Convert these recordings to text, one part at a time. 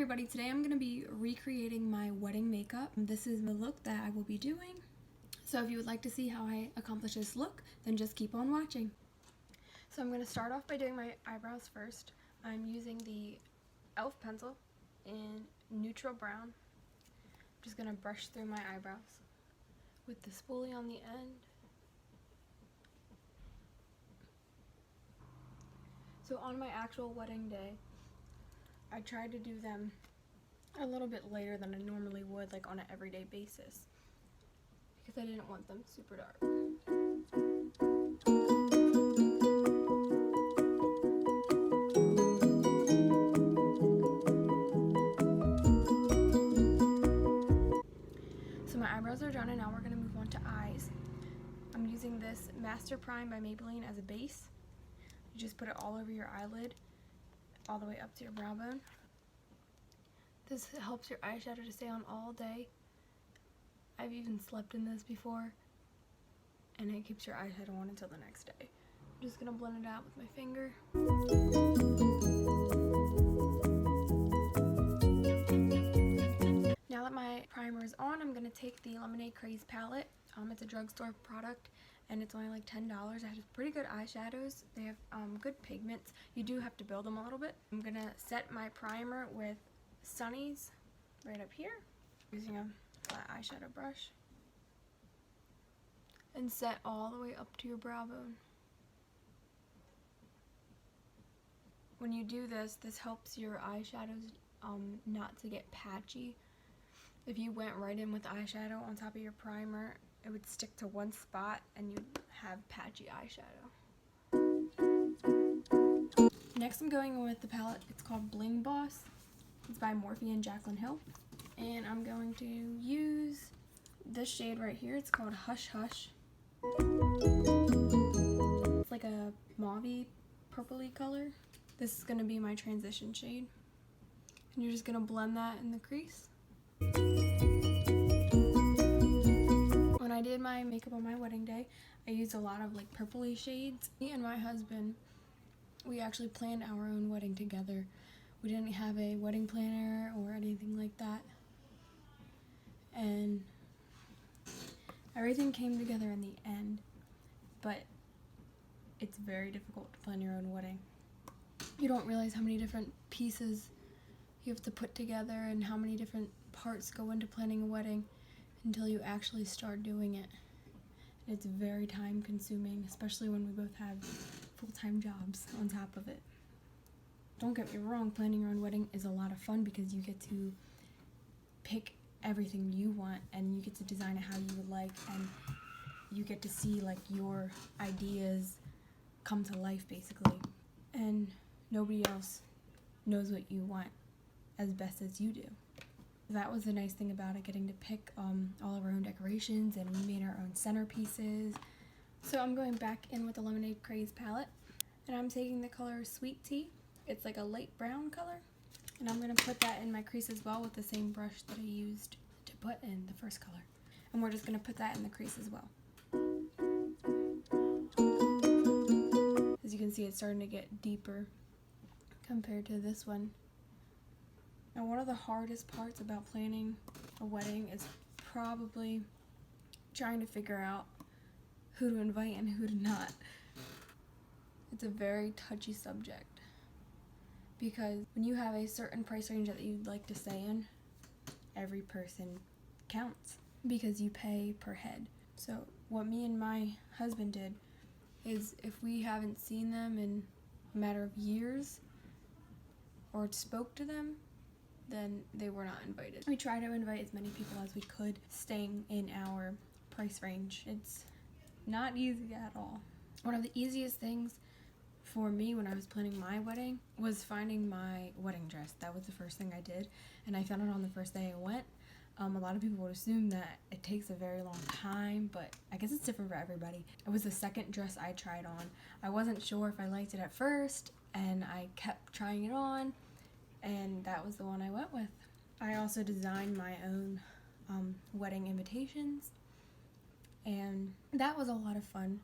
everybody, today I'm going to be recreating my wedding makeup. This is the look that I will be doing. So if you would like to see how I accomplish this look, then just keep on watching. So I'm going to start off by doing my eyebrows first. I'm using the e.l.f. pencil in neutral brown. I'm just going to brush through my eyebrows with the spoolie on the end. So on my actual wedding day, I tried to do them a little bit later than I normally would, like on an everyday basis, because I didn't want them super dark. So my eyebrows are done, and now we're going to move on to eyes. I'm using this Master Prime by Maybelline as a base. You just put it all over your eyelid, all the way up to your brow bone. This helps your eyeshadow to stay on all day. I've even slept in this before, and it keeps your eyeshadow on until the next day. I'm just gonna blend it out with my finger. Now that my primer is on, I'm gonna take the Lemonade Craze palette. It's a drugstore product, and it's only like $10. It has pretty good eyeshadows. They have good pigments. You do have to build them a little bit. I'm gonna set my primer with Sunny's right up here, using a flat eyeshadow brush, and set all the way up to your brow bone. When you do this, this helps your eyeshadows not to get patchy. If you went right in with eyeshadow on top of your primer, it would stick to one spot and you'd have patchy eyeshadow. Next I'm going with the palette. It's called Bling Boss. It's by Morphe and Jacklyn Hill. And I'm going to use this shade right here. It's called Hush Hush. It's like a mauve-y, purpley color. This is going to be my transition shade. And you're just going to blend that in the crease. When I did my makeup on my wedding day, I used a lot of like purpley shades. Me and my husband, we actually planned our own wedding together. We didn't have a wedding planner or anything like that. And everything came together in the end, but it's very difficult to plan your own wedding. You don't realize how many different pieces you have to put together and how many different parts go into planning a wedding until you actually start doing it. It's very time consuming, especially when we both have full-time jobs on top of it. Don't get me wrong, planning your own wedding is a lot of fun because you get to pick everything you want and you get to design it how you would like, and you get to see like your ideas come to life basically, and nobody else knows what you want as best as you do. That was the nice thing about it, getting to pick all of our own decorations, and we made our own centerpieces. So I'm going back in with the Lemonade Craze palette, and I'm taking the color Sweet Tea. It's like a light brown color, and I'm going to put that in my crease as well with the same brush that I used to put in the first color. And we're just going to put that in the crease as well. As you can see, it's starting to get deeper compared to this one. Now, one of the hardest parts about planning a wedding is probably trying to figure out who to invite and who to not. It's a very touchy subject, because when you have a certain price range that you'd like to stay in, every person counts because you pay per head. So what me and my husband did is, if we haven't seen them in a matter of years or spoke to them, then they were not invited. We try to invite as many people as we could, staying in our price range. It's not easy at all. One of the easiest things for me when I was planning my wedding was finding my wedding dress. That was the first thing I did, and I found it on the first day I went. A lot of people would assume that it takes a very long time, but I guess it's different for everybody. It was the second dress I tried on. I wasn't sure if I liked it at first, and I kept trying it on, and that was the one I went with. I also designed my own wedding invitations, and that was a lot of fun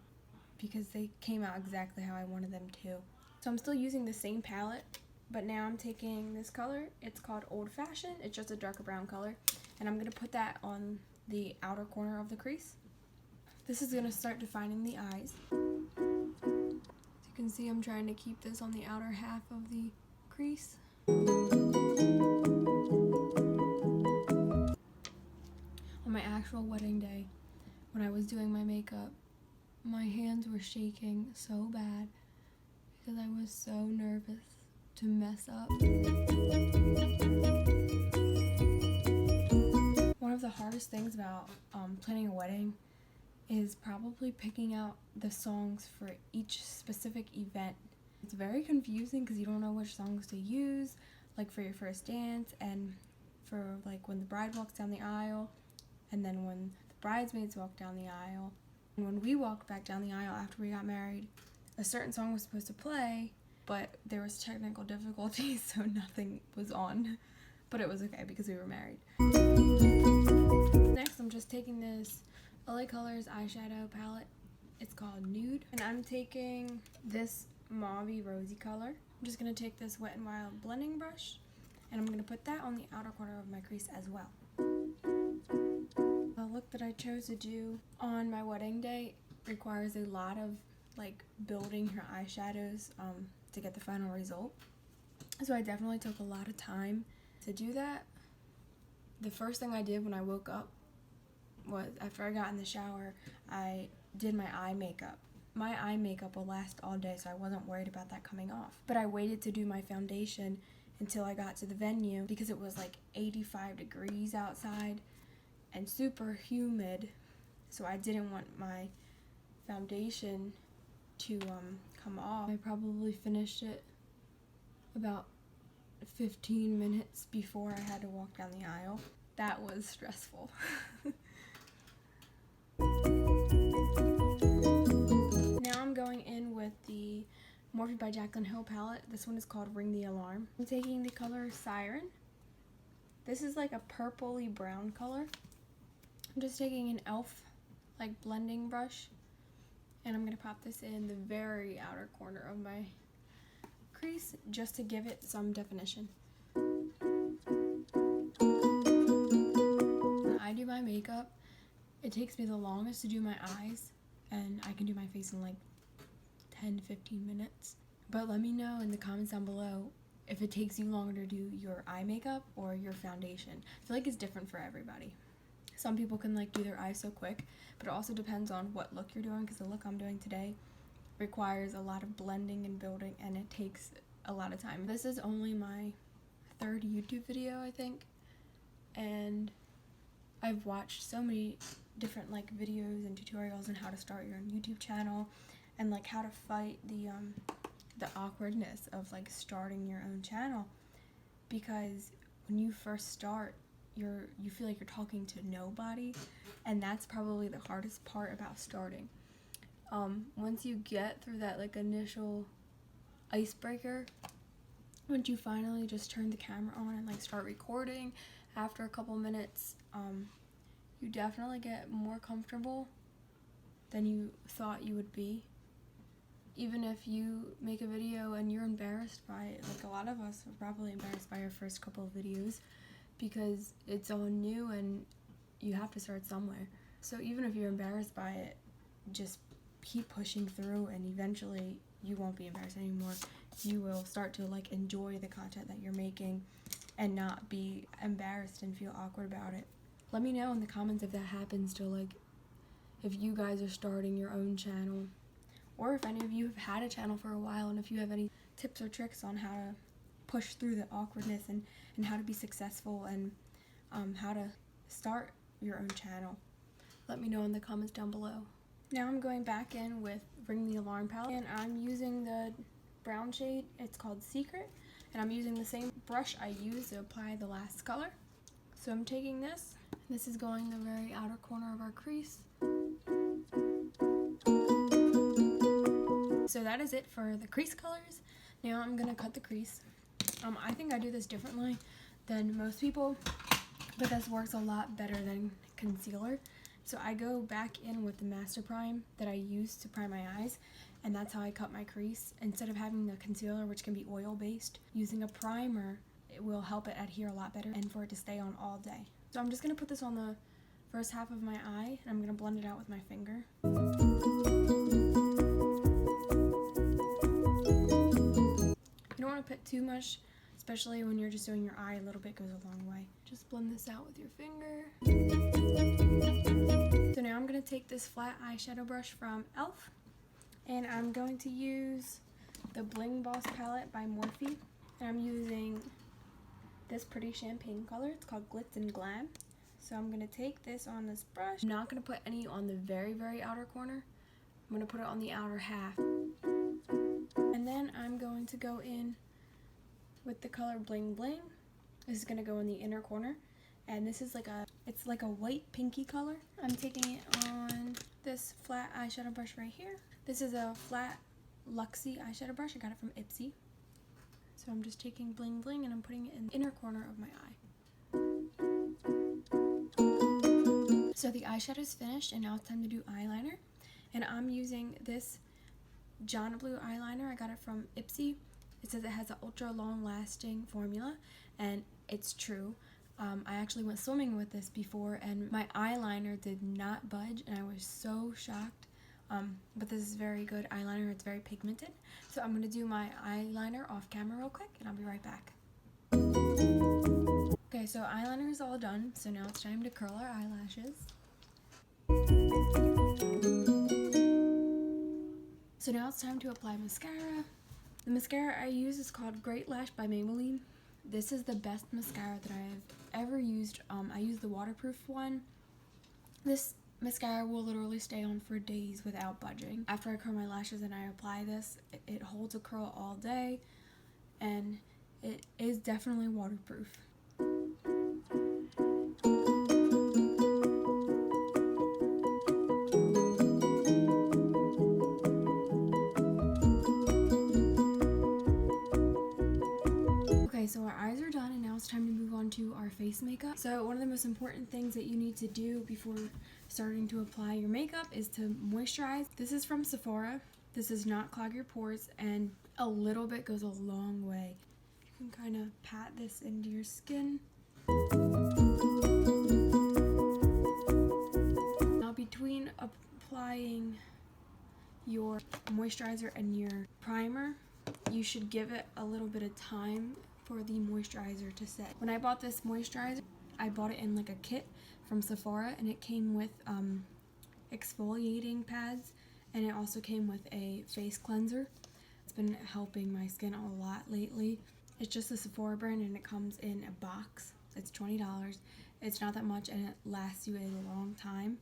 because they came out exactly how I wanted them to. So I'm still using the same palette, But now I'm taking this color. It's called Old Fashioned. It's just a darker brown color. And I'm going to put that on the outer corner of the crease. This is going to start defining the eyes. As you can see, I'm trying to keep this on the outer half of the crease. On my actual wedding day, when I was doing my makeup, my hands were shaking so bad because I was so nervous to mess up. One of the hardest things about planning a wedding is probably picking out the songs for each specific event. It's very confusing because you don't know which songs to use, like for your first dance and for like when the bride walks down the aisle, and then when the bridesmaids walk down the aisle. And when we walked back down the aisle after we got married, a certain song was supposed to play, but there was technical difficulties, so nothing was on. But it was okay because we were married. Next, I'm just taking this LA Colors eyeshadow palette. It's called Nude. And I'm taking this mauve-y rosy color. I'm just going to take this Wet n Wild blending brush, and I'm going to put that on the outer corner of my crease as well. The look that I chose to do on my wedding day requires a lot of like building your eyeshadows to get the final result. So I definitely took a lot of time to do that. The first thing I did when I woke up was, after I got in the shower, I did my eye makeup. My eye makeup will last all day, so I wasn't worried about that coming off. But I waited to do my foundation until I got to the venue because it was like 85 degrees outside and super humid, so I didn't want my foundation to come off. I probably finished it about 15 minutes before I had to walk down the aisle. That was stressful. Now I'm going in with the Morphe by Jacklyn Hill palette. This one is called Ring the Alarm. I'm taking the color Siren. This is like a purpley brown color. I'm just taking an e.l.f. like blending brush, and I'm going to pop this in the very outer corner of my crease just to give it some definition. When I do my makeup, it takes me the longest to do my eyes, and I can do my face in like 10-15 minutes. But let me know in the comments down below if it takes you longer to do your eye makeup or your foundation. I feel like it's different for everybody. Some people can like do their eyes so quick, but it also depends on what look you're doing, because the look I'm doing today requires a lot of blending and building, and it takes a lot of time. This is only my third YouTube video, I think, and I've watched so many different like videos and tutorials on how to start your own YouTube channel and like how to fight the awkwardness of like starting your own channel, because when you first start, you feel like you're talking to nobody, and that's probably the hardest part about starting. Once you get through that like initial icebreaker, once you finally just turn the camera on and like start recording, after a couple minutes, you definitely get more comfortable than you thought you would be. Even if you make a video and you're embarrassed by it, like a lot of us are probably embarrassed by our first couple of videos, because it's all new and you have to start somewhere. So even if you're embarrassed by it, just keep pushing through, and eventually you won't be embarrassed anymore. You will start to like enjoy the content that you're making and not be embarrassed and feel awkward about it. Let me know in the comments if that happens to like, if you guys are starting your own channel, or if any of you have had a channel for a while, and if you have any tips or tricks on how to push through the awkwardness and how to be successful, and how to start your own channel. Let me know in the comments down below. Now I'm going back in with Ring the Alarm palette, and I'm using the brown shade. It's called Secret, and I'm using the same brush I used to apply the last color. So I'm taking this. This is going the very outer corner of our crease. So that is it for the crease colors. Now I'm gonna cut the crease. I think I do this differently than most people, but this works a lot better than concealer. So I go back in with the Master Prime that I used to prime my eyes, and that's how I cut my crease. Instead of having the concealer, which can be oil based, using a primer, it will help it adhere a lot better and for it to stay on all day. So I'm just going to put this on the first half of my eye, and I'm going to blend it out with my finger. You don't want to put too much, especially when you're just doing your eye. A little bit goes a long way. Just blend this out with your finger. So now I'm going to take this flat eyeshadow brush from e.l.f. and I'm going to use the Bling Boss palette by Morphe. And I'm using this pretty champagne color. It's called Glitz and Glam. So I'm going to take this on this brush. I'm not going to put any on the very, very outer corner. I'm going to put it on the outer half. And then I'm going to go in with the color Bling Bling. This is going to go in the inner corner. And this is it's like a white pinky color. I'm taking it on this flat eyeshadow brush right here. This is a flat Luxie eyeshadow brush. I got it from Ipsy. So I'm just taking Bling Bling and I'm putting it in the inner corner of my eye. So the eyeshadow's finished and now it's time to do eyeliner. And I'm using this Jana Blue eyeliner. I got it from Ipsy. It says it has an ultra long lasting formula, and it's true. I actually went swimming with this before and my eyeliner did not budge and I was so shocked. But this is very good eyeliner. It's very pigmented. So I'm going to do my eyeliner off camera real quick and I'll be right back. Okay, so eyeliner is all done. So now it's time to curl our eyelashes. So now it's time to apply mascara. The mascara I use is called Great Lash by Maybelline. This is the best mascara that I've ever used. I use the waterproof one. This mascara will literally stay on for days without budging. After I curl my lashes and I apply this, it holds a curl all day, and it is definitely waterproof. Okay, so our eyes are done and now it's time to move on to our face makeup. So one of the most important things that you need to do before starting to apply your makeup is to moisturize. This is from Sephora. This does not clog your pores and a little bit goes a long way. You can kind of pat this into your skin. Now between applying your moisturizer and your primer, you should give it a little bit of time for the moisturizer to set. When I bought this moisturizer, I bought it in like a kit from Sephora and it came with exfoliating pads and it also came with a face cleanser. It's been helping my skin a lot lately. It's just a Sephora brand and it comes in a box. It's $20. It's not that much and it lasts you a long time.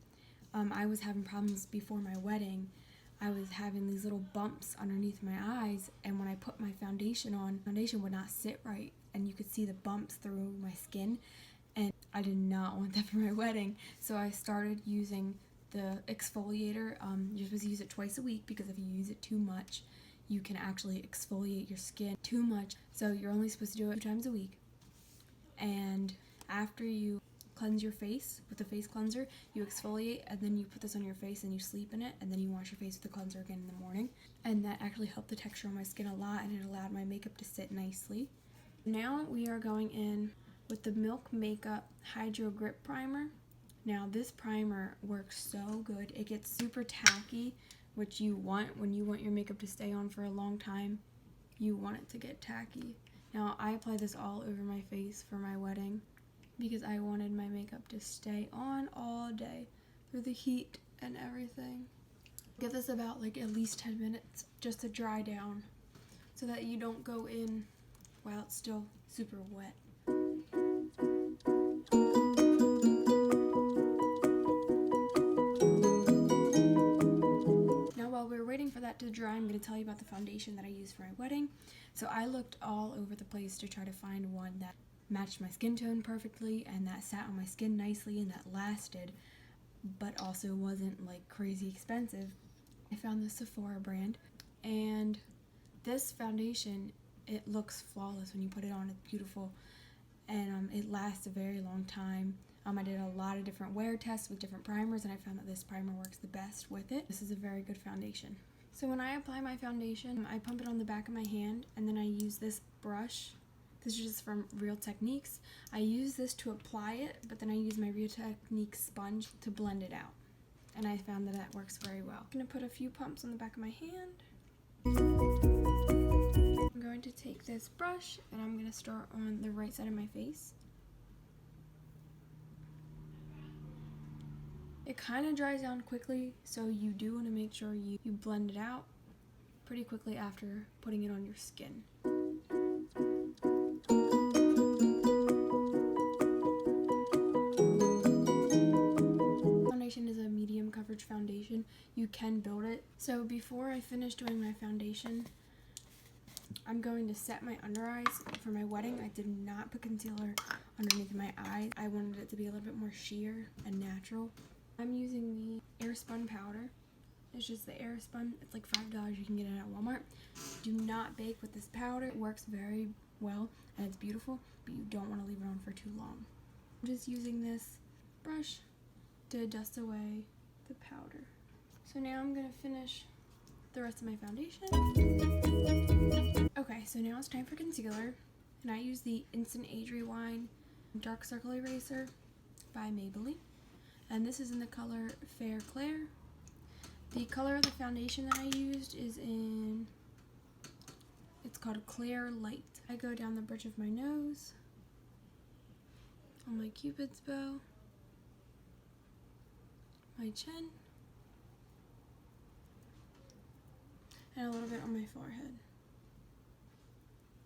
I was having problems before my wedding. I was having these little bumps underneath my eyes, and when I put my foundation on, foundation would not sit right, and you could see the bumps through my skin, and I did not want that for my wedding, so I started using the exfoliator. You're supposed to use it twice a week, because if you use it too much, you can actually exfoliate your skin too much, so you're only supposed to do it 2 times a week. And after you cleanse your face with the face cleanser, you exfoliate, and then you put this on your face and you sleep in it, and then you wash your face with the cleanser again in the morning, and that actually helped the texture on my skin a lot and it allowed my makeup to sit nicely. Now we are going in with the Milk Makeup Hydro Grip Primer. Now this primer works so good. It gets super tacky, which you want when you want your makeup to stay on for a long time. You want it to get tacky. Now I applied this all over my face for my wedding, because I wanted my makeup to stay on all day through the heat and everything. Give this about like at least 10 minutes just to dry down so that you don't go in while it's still super wet. Now while we're waiting for that to dry, I'm going to tell you about the foundation that I used for my wedding. So I looked all over the place to try to find one that matched my skin tone perfectly and that sat on my skin nicely and that lasted, but also wasn't like crazy expensive. I found the Sephora brand, and this foundation, it looks flawless when you put it on. It's beautiful, and it lasts a very long time. I did a lot of different wear tests with different primers, and I found that this primer works the best with it. This is a very good foundation. So when I apply my foundation, I pump it on the back of my hand, and then I use this brush. This is just from Real Techniques. I use this to apply it, but then I use my Real Techniques sponge to blend it out. And I found that that works very well. I'm going to put a few pumps on the back of my hand. I'm going to take this brush, and I'm going to start on the right side of my face. It kind of dries down quickly, so you do want to make sure you blend it out pretty quickly after putting it on your skin. Foundation is a medium coverage foundation. You can build it. So before I finish doing my foundation, I'm going to set my under eyes. For my wedding, I did not put concealer underneath my eyes. I wanted it to be a little bit more sheer and natural. I'm using the Airspun powder. It's just the Airspun. It's like $5. You can get it at Walmart. Do not bake with this powder. It works very well and it's beautiful, but you don't want to leave it on for too long. I'm just using this brush to dust away the powder. So now I'm going to finish the rest of my foundation. Okay, so now it's time for concealer. And I use the Instant Age Rewind Dark Circle Eraser by Maybelline. And this is in the color Fair Clair. The color of the foundation that I used is it's called Clear Light. I go down the bridge of my nose, on my Cupid's bow, my chin, and a little bit on my forehead.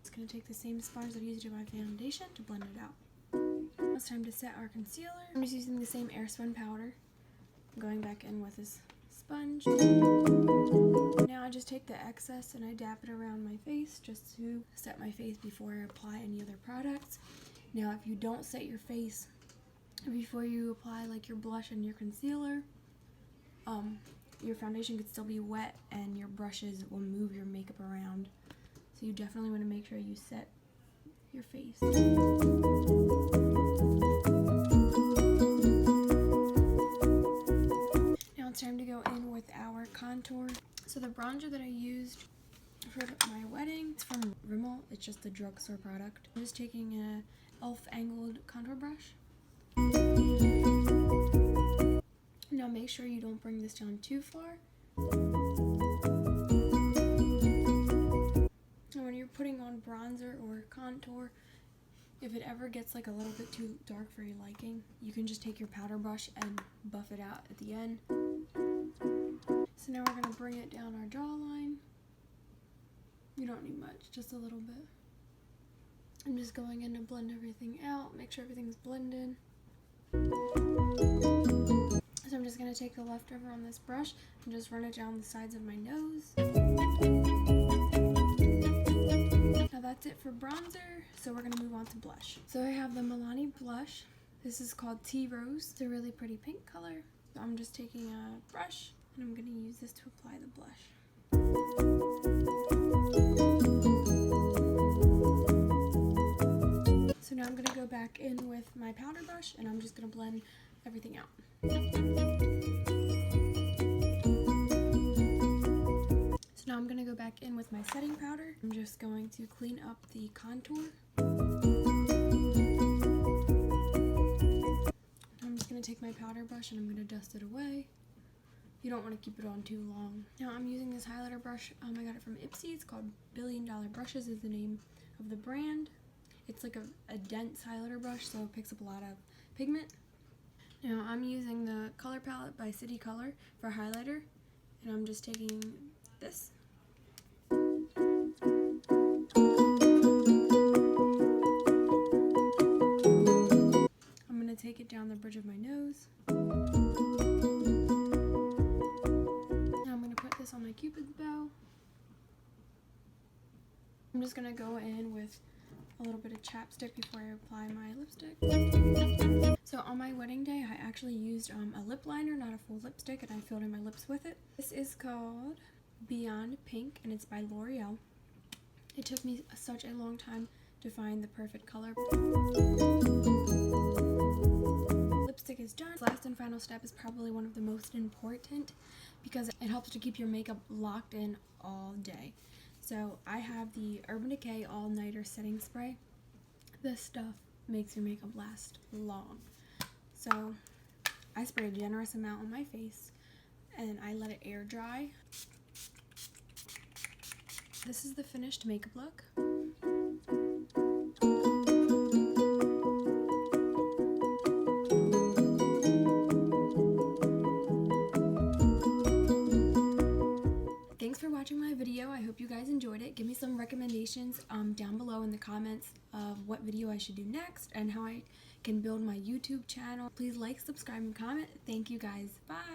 It's going to take the same sponge that I used to do my foundation to blend it out. Now it's time to set our concealer. I'm just using the same Airspun powder. I'm going back in with this sponge. Now I just take the excess and I dab it around my face just to set my face before I apply any other products. Now if you don't set your face before you apply like your blush and your concealer, your foundation could still be wet and your brushes will move your makeup around. So you definitely want to make sure you set your face. Now it's time to go in with our contour. So the bronzer that I used for my wedding is from Rimmel. It's just a drugstore product. I'm just taking a e.l.f. angled contour brush. Now make sure you don't bring this down too far. And when you're putting on bronzer or contour, if it ever gets like a little bit too dark for your liking, you can just take your powder brush and buff it out at the end. So now we're going to bring it down our jawline. You don't need much, just a little bit. I'm just going in to blend everything out, make sure everything's blended. So I'm just going to take the leftover on this brush and just run it down the sides of my nose. Now that's it for bronzer, so we're going to move on to blush. So I have the Milani blush. This is called Tea Rose. It's a really pretty pink color. So I'm just taking a brush and I'm going to use this to apply the blush. So now I'm going to go back in with my powder brush and I'm just going to blend everything out. So now I'm going to go back in with my setting powder. I'm just going to clean up the contour. I'm just going to take my powder brush and I'm going to dust it away. You don't want to keep it on too long. Now I'm using this highlighter brush. I got it from Ipsy. It's called $1 Billion Brushes is the name of the brand. It's like a dense highlighter brush, so it picks up a lot of pigment. Now I'm using the color palette by City Color for highlighter, and I'm just taking this. I'm going to take it down the bridge of my nose. Now I'm going to put this on my Cupid's bow. I'm just going to go in with a little bit of chapstick before I apply my lipstick. So on my wedding day, I actually used a lip liner, not a full lipstick, and I filled in my lips with it. This is called Beyond Pink, and it's by L'Oreal. It took me such a long time to find the perfect color. Lipstick is done. Last and final final step is probably one of the most important because it helps to keep your makeup locked in all day. So I have the Urban Decay All Nighter Setting Spray. This stuff makes your makeup last long. So I spray a generous amount on my face and I let it air dry. This is the finished makeup look. Thanks for watching my video. I hope you guys enjoyed it. Give me some recommendations down below in the comments of what video I should do next and how I can build my YouTube channel. Please like, subscribe, and comment. Thank you guys. Bye!